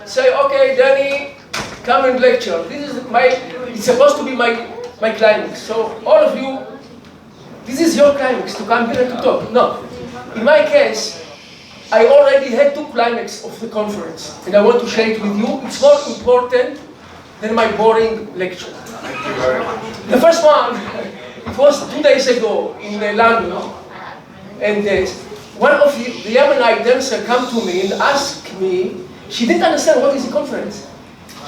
say, okay, Dani, come and lecture. This is it's supposed to be my climax. So all of you, this is your climax, to come here and to talk. No. In my case, I already had 2 climaxes of the conference, and I want to share it with you. It's more important than my boring lecture. Thank you very much. The first one, it was 2 days ago in London, and one of the Yemenite dancers came to me and asked me, she didn't understand what is the conference.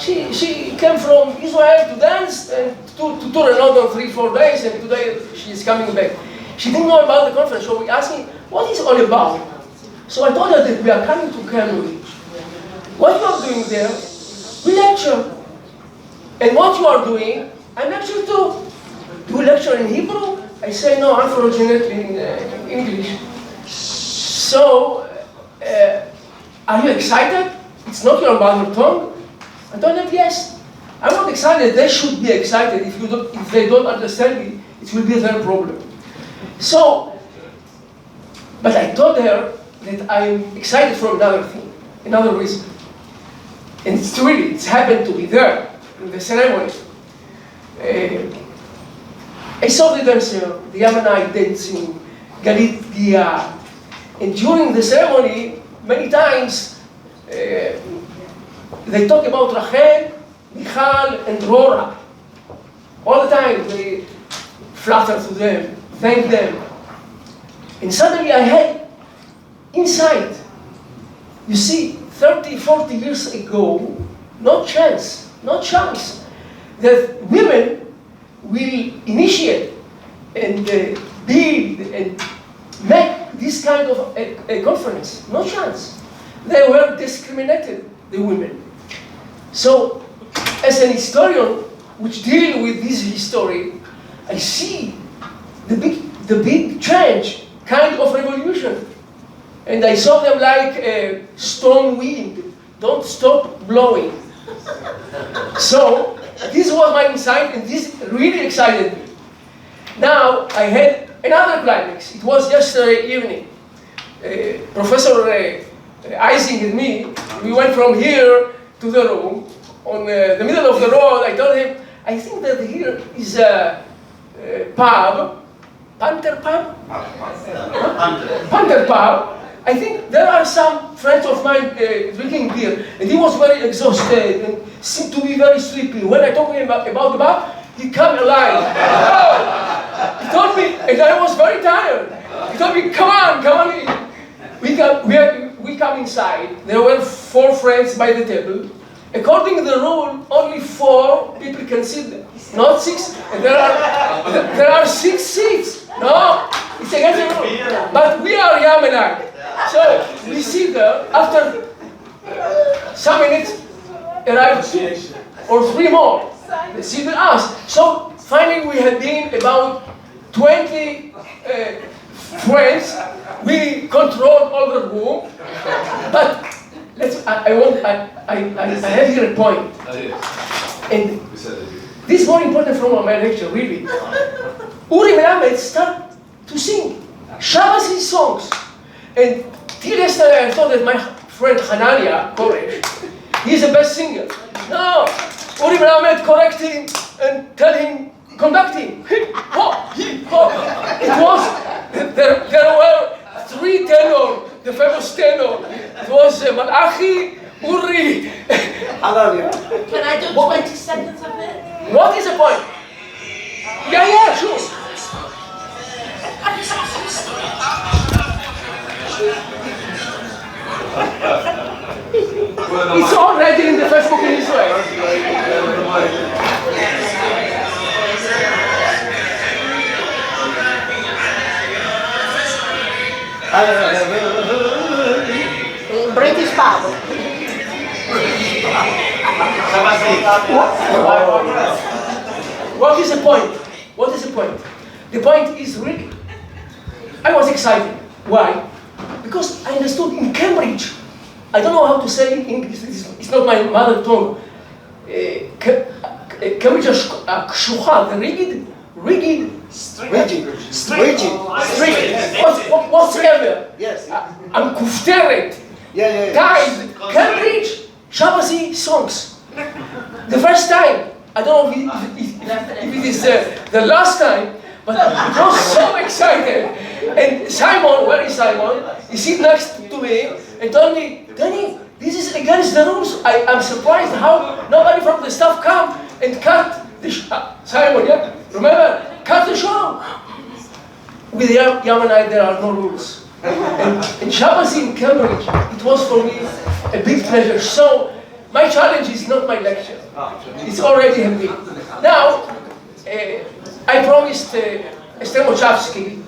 She came from Israel to dance and to tour in London 3-4 days, and today she is coming back. She didn't know about the conference, so we asked me, what is it all about? So I told her that we are coming to Cambridge. What you are doing there? We lecture. And what you are doing, I lecture too. Do you lecture in Hebrew? I say, no, unfortunately in English. So, are you excited? It's not your mother tongue? I told them, yes. I'm not excited. They should be excited. If they don't understand me, it will be their problem. So, but I told her that I'm excited for another thing, another reason. And it's happened to be there in the ceremony. I saw the dancer, the Yemenite dancing, Galit Gia, and during the ceremony, many times, they talk about Rachel, Michal, and Rora. All the time they flatter to them, thank them. And suddenly I had insight. You see, 30, 40 years ago, no chance that women will initiate and build and make this kind of a conference. No chance. They were discriminated, the women. So, as an historian which deal with this history, I see the big change, kind of revolution. And I saw them like a storm wind. Don't stop blowing. So, this was my insight, and this really excited me. Now, I had another climax. It was yesterday evening. Professor Ising and me, we went from here to the room. On the middle of the road, I told him, I think that here is a pub, Panther Pub? Panther Pub. I think there are some friends of mine drinking beer, and he was very exhausted and seemed to be very sleepy. When I talked to him about the pub, he came alive. Oh! He told me, and I was very tired. He told me, come on in. We come inside. There were 4 friends by the table. According to the rule, only 4 people can sit there, not 6. And there are 6 seats. No, it's against the rule. But we are Yemenite. So we sit there. After some minutes, arrive 2 or 3 more. They sit with us. So finally, we had been about 20 friends. We controlled all the room. But I have here a point. And this is more important from my lecture, really. Uri Melamed started to sing Shabbos songs. And till yesterday I thought that my friend Hanania, Koresh, he's the best singer. No, Uri Melamed correct him and tell him, conduct him. It was, there were 3 tenors. The famous tenor. It was Malachi, Uri, Hanania. Can I do 20 seconds of it? What is the point? Yeah, sure. It's already in the Facebook in Israel. British pub. What is the point? What is the point? The point is really, I was excited. Why? Because I understood in Cambridge. I don't know how to say in English. It's not my mother tongue. Cambridge Kshucha, the rigid, whatsoever. Yes. I'm kufteret. Yeah. Guys, Cambridge Shabbazi songs. The first time, I don't know if it is the last time, but I was so excited. And Simon, where is Simon? He sit next to me and told me, Dani, this is against the rules. I'm surprised how nobody from the staff come and cut the show. Simon, yeah? Remember? Cut the show. With the Yemenite, there are no rules. And Shabbos in Cambridge, it was for me a big pleasure. So, my challenge is not my lecture. It's already heavy. Now, I promised Esther Mochowski,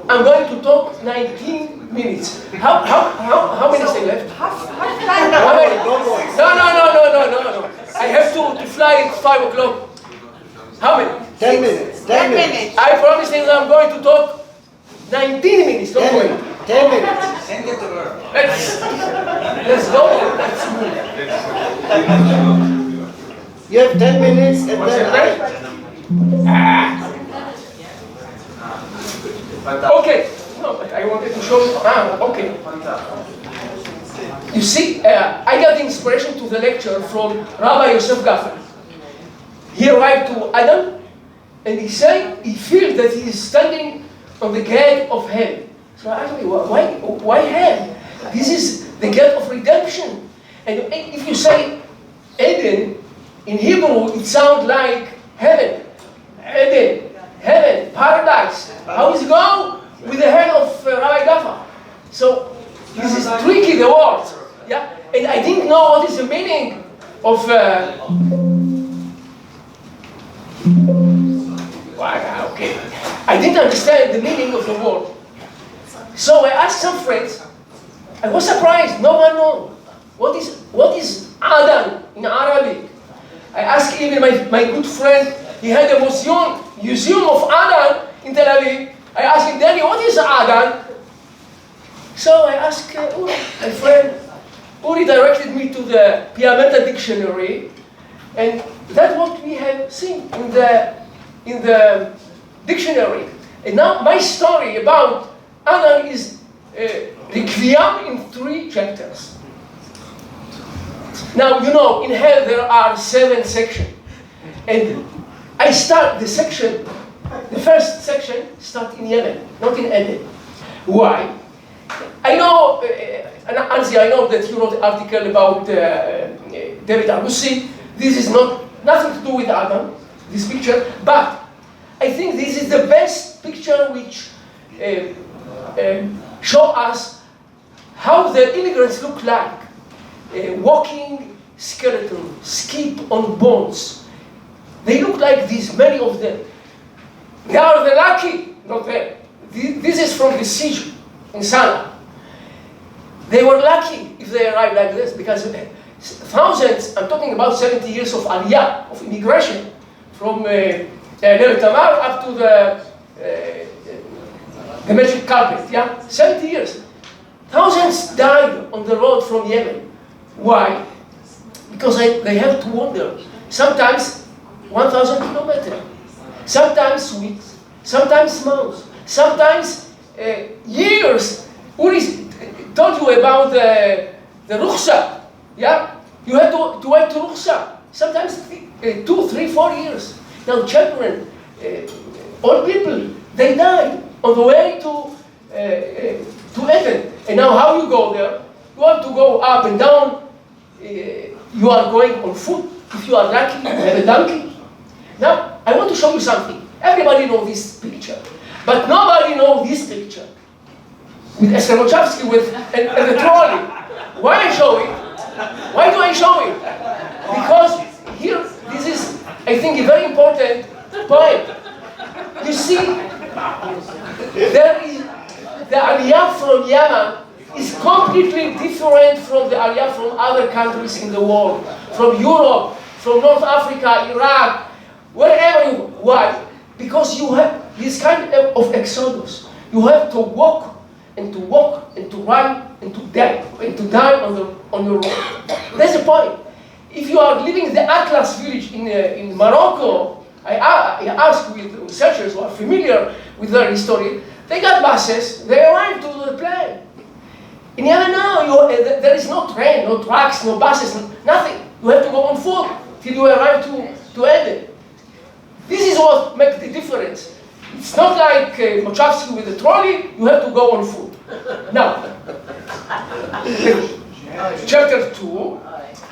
I'm going to talk 19 minutes. How minutes are left? Half How time. many? No. I have to fly at 5 o'clock. How many? 10 minutes. 10 minutes. I promised him that I'm going to talk 19 minutes, don't worry. 10 minutes. Let's go. Let's move. You have 10 minutes and then Okay. No, but I wanted to show you. Okay. You see, I got the inspiration to the lecture from Rabbi Yosef Gaffel. He arrived to Aden, and he said he feels that he is standing on the gate of hell. So I asked me, why hell? This is the gate of redemption. And if you say Aden, in Hebrew, it sounds like heaven. Aden, heaven, paradise. How does it go? With the head of Rabbi Gaffel. So this is tricky, the word. Yeah? And I didn't know what is the meaning of okay. I didn't understand the meaning of the word. So I asked some friends. I was surprised. No one knows. What is Aden in Arabic? I asked even my good friend. He had a museum of Aden in Tel Aviv. I asked him, Dani, what is Aden? So I asked Uri, my friend. Uri directed me to the Piamenta dictionary, and that's what we have seen in the dictionary. And now my story about Aden is requiem in 3 chapters. Now, you know, in hell there are 7 sections. And I start the first section start in Yemen, not in Aden. Why? I know, Anzi, I know that you wrote an article about David Argossi. This is nothing to do with Aden, this picture, but I think this is the best picture which show us how the immigrants look like. Walking skeleton, skip on bones. They look like this, many of them. They are the lucky, not them. This is from the siege in Sana. They were lucky if they arrived like this, because thousands, I'm talking about 70 years of aliyah, of immigration, from BeTamar up to the magic carpet, yeah? 70 years. Thousands died on the road from Yemen. Why? Because they have to wander. Sometimes 1,000 kilometers. Sometimes weeks. Sometimes months. Sometimes years. Uri told you about the rukhsa. Yeah? You have to wait to rukhsa. Sometimes 2, 3, 4 years. Now children, old people, they die on the way to Aden. And now how you go there? You have to go up and down. You are going on foot. If you are lucky, you have a donkey. Now, I want to show you something. Everybody knows this picture. But nobody knows this picture. With Esther Mochowski and the trolley. Why I show it? Why do I show it? Because here, this is, I think, a very important point. You see, there is the aliyah from Yemen is completely different from the aliyah from other countries in the world. From Europe, from North Africa, Iraq, wherever you. Why? Because you have this kind of exodus. You have to walk and to run and to die on your road. That's the point. If you are living in the Atlas village in Morocco, I asked with researchers who are familiar with their history. They got buses. They arrived to the plane. In Yemen, no, there is no train, no trucks, no buses, nothing. You have to go on foot till you arrive to Aden. This is what makes the difference. It's not like Mochavsky with a trolley, you have to go on foot. Now, chapter 2,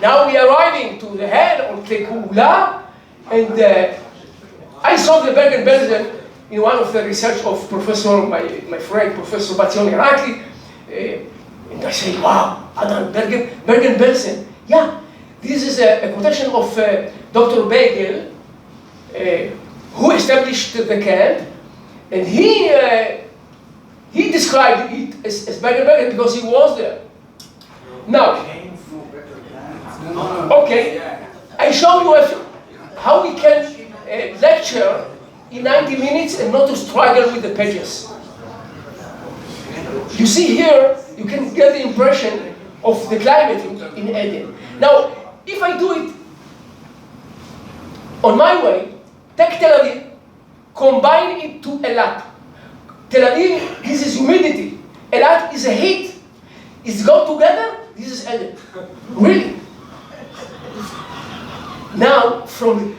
now we are arriving to the head of Tekula, and I saw the Bergen-Belsen in one of the research of Professor, my friend, Professor Batzion Iraqi, and I say, wow, Aden, Bergen-Belsen. Yeah, this is a quotation of Dr. Bagel, who established the camp, and he described it as Bergen-Belsen because he was there. Now, okay, I show you how we can lecture in 90 minutes and not to struggle with the pages. You see here, you can get the impression of the climate in Aden. Now, if I do it on my way, take Tel Aviv, combine it to Eilat. Tel Aviv, this is humidity. Eilat is a heat. It's go together, this is Aden. Really? Now, from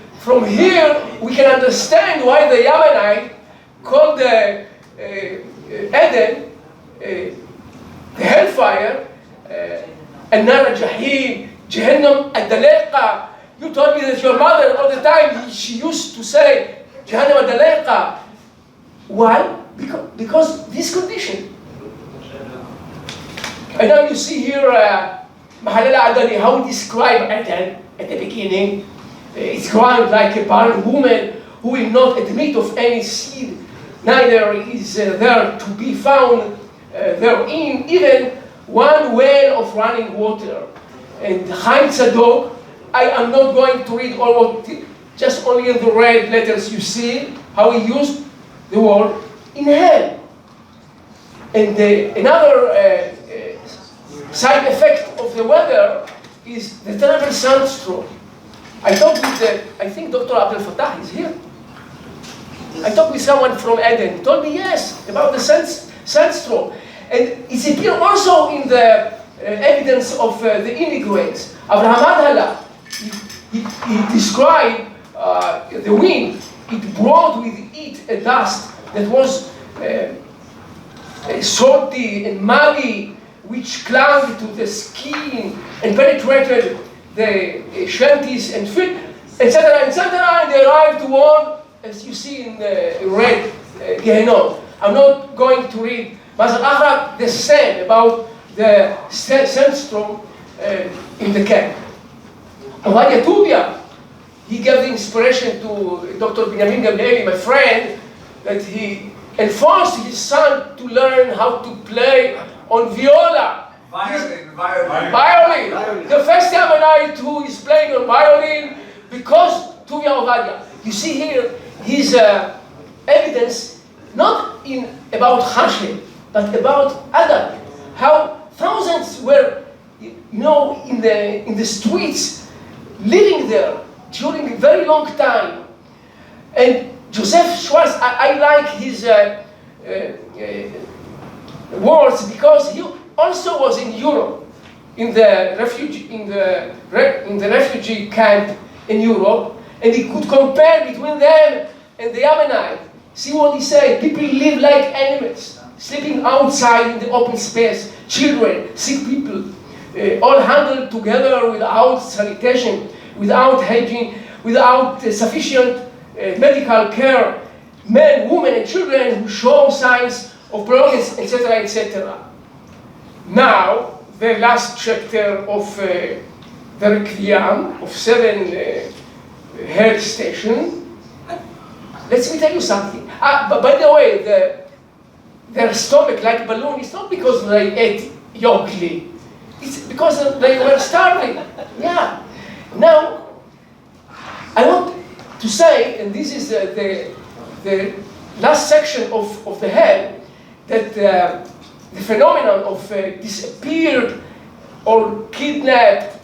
here, we can understand why the Yemenite called the Aden the hellfire, An-Nar Jahim, Jahannam Ad-Daleqa. You told me that your mother all the time, she used to say, Jahannam Ad-Daleqa. Why? Because this condition. And now you see here, Mahalala Adani, how he described Aden at the beginning. It's ground like a barren woman who will not admit of any seed, neither is there to be found therein even one well of running water. And Chaim Tzadok, I am not going to read all what, just only in the red letters you see how he used the word in hell. And another side effect of the weather is the terrible sandstorm. I talked with, I think Dr. Abdel Fattah is here. I talked with someone from Aden. He told me, yes, about the sandstorm. And it's appeared also in the evidence of the immigrants. Abraham Adhala, he described the wind. It brought with it a dust that was salty and muggy, which clung to the skin and penetrated the shanties and feet, etc., etc., and they arrived to one, as you see in the red Gehenom. I'm not going to read Mazal Achra the same about the sandstorm in the camp. Ovadia Tubia, he gave the inspiration to Dr. Binyamin Gamlieli, my friend, that he enforced his son to learn how to play on viola. Violin. The first Yemenite who is playing on violin because Tuvia Ovadia. You see here his evidence not about Hashem, but about Adam. How thousands were, in the streets, living there during a very long time. And Joseph Schwartz, I like his words because he also was in Europe, in the refugee camp in Europe, and he could compare between them and the Yemenite. See what he said? People live like animals, sleeping outside in the open space. Children, sick people, all handled together without sanitation, without hygiene, without sufficient medical care. Men, women, and children who show signs of progress, etc., etc. Now, the last chapter of the Requiem of 7 health stations. Let me tell you something. But by the way, their stomach, like balloon, it's not because they ate yogli. It's because they were starving. Yeah. Now, I want to say, and this is the last section of the hell, that the phenomenon of disappeared or kidnapped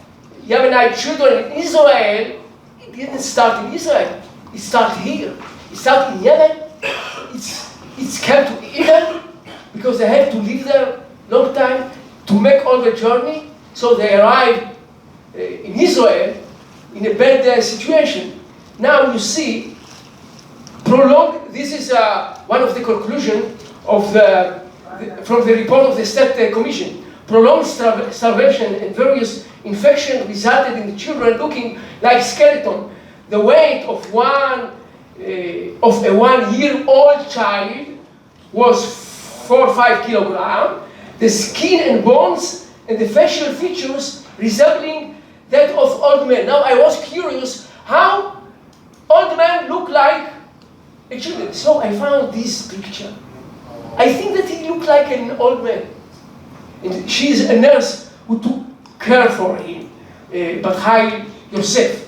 Yemenite children in Israel, it didn't start in Israel. It started here. It started in Yemen. It's came to Eden because they had to live there long time to to make all the journey. So they arrived in Israel in a bad situation. Now you see, this is one of the conclusions of from the report of the State Commission. Prolonged starvation and various infections resulted in the children looking like skeleton. The weight of a 1-year-old child was 4 or 5 kilograms. The skin and bones and the facial features resembling that of old men. Now I was curious how old men look like a child. So I found this picture. I think that he looked like an old man. And she is a nurse who took care for him. But hide yourself.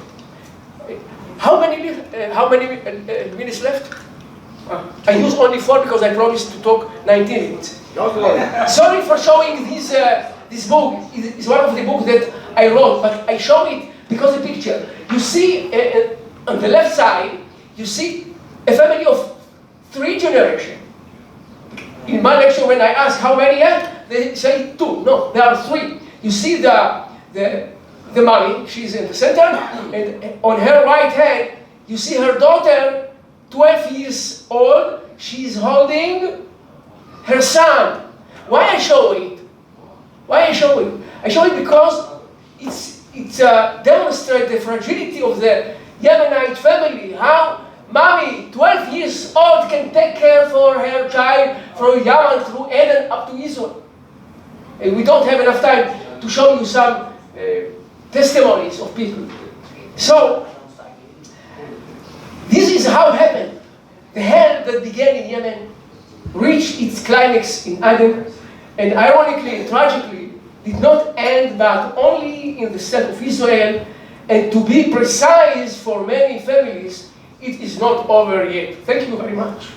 How many minutes left? I use only 4 because I promised to talk 19 minutes. Sorry for showing this book. It's one of the books that I wrote, but I show it because of the picture. You see on the left side, you see a family of 3 generations. In my lecture, when I ask how many they say 2. No, there are 3. You see the mommy, she's in the center, and on her right hand, you see her daughter, 12 years old. She's holding her son. Why I show it? Why I show it? I show it because it demonstrates the fragility of the Yemenite family. How mommy, 12 years old, can take care for her child from Yemen through Aden up to Israel. And we don't have enough time to show you some testimonies of people. So, this is how it happened. The hell that began in Yemen reached its climax in Aden, and ironically and tragically did not end but only in the state of Israel, and to be precise, for many families, it is not over yet. Thank you very much.